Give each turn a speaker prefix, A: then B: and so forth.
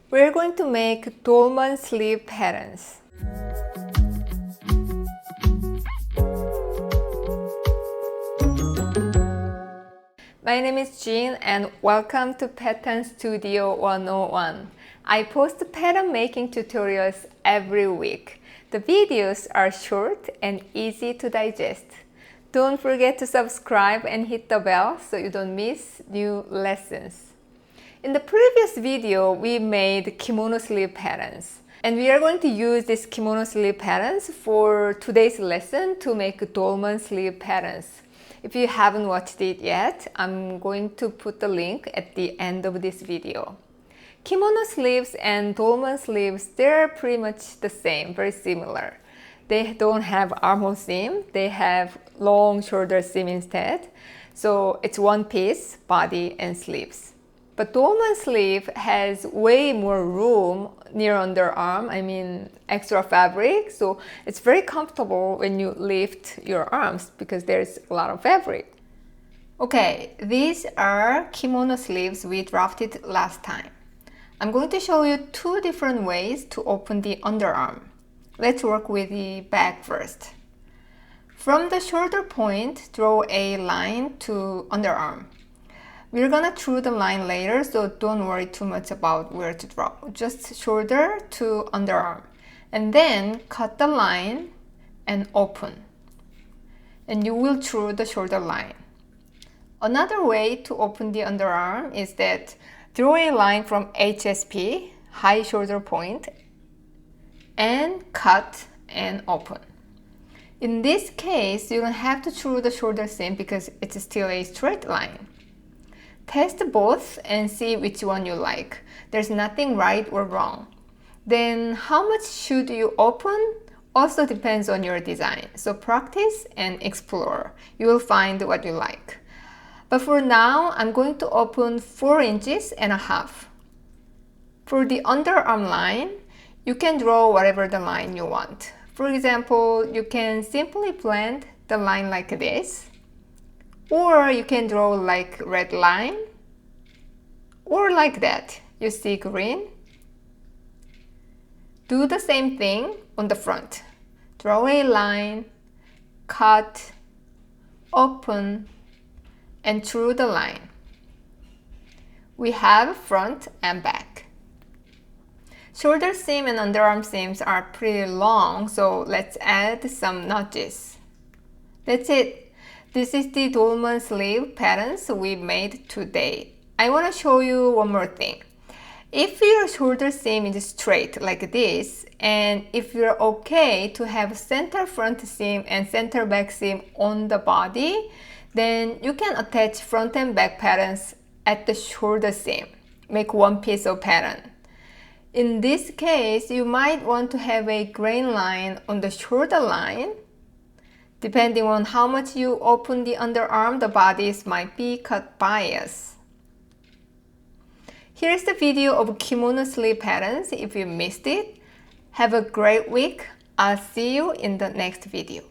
A: We're going to make dolman sleeve patterns. My name is Jean and welcome to Pattern Studio 101. I post pattern making tutorials every week. The videos are short and easy to digest. Don't forget to subscribe and hit the bell so you don't miss new lessons. In the previous video, we made kimono sleeve patterns. And we are going to use these kimono sleeve patterns for today's lesson to make dolman sleeve patterns. If you haven't watched it yet, I'm going to put the link at the end of this video. Kimono sleeves and dolman sleeves, they're pretty much the same, very similar. They don't have armhole seam, they have long shoulder seam instead. So it's one piece, body and sleeves. But dolman sleeve has way more room near underarm, extra fabric, so it's very comfortable when you lift your arms because there's a lot of fabric. Okay, these are kimono sleeves we drafted last time. I'm going to show you two different ways to open the underarm. Let's work with the back first. From the shoulder point, draw a line to underarm. We're gonna draw the line later, so don't worry too much about where to draw. Just shoulder to underarm. And then cut the line and open. And you will draw the shoulder line. Another way to open the underarm is that draw a line from HSP, high shoulder point, and cut and open. In this case, you don't have to draw the shoulder seam because it's still a straight line. Test both and see which one you like. There's nothing right or wrong. Then how much should you open also depends on your design. So practice and explore. You will find what you like. But for now, I'm going to open 4.5 inches. For the underarm line, you can draw whatever the line you want. For example, you can simply blend the line like this, or you can draw like red line, or like that. You see green. Do the same thing on the front. Draw a line, cut, open, and draw the line. We have front and back. Shoulder seam and underarm seams are pretty long, so let's add some notches. That's it. This is the dolman sleeve patterns we made today. I want to show you one more thing. If your shoulder seam is straight like this, and if you're okay to have center front seam and center back seam on the body, then you can attach front and back patterns at the shoulder seam. Make one piece of pattern. In this case, you might want to have a grain line on the shoulder line. Depending on how much you open the underarm, the bodies might be cut bias. Here's the video of kimono sleeve patterns if you missed it. Have a great week. I'll see you in the next video.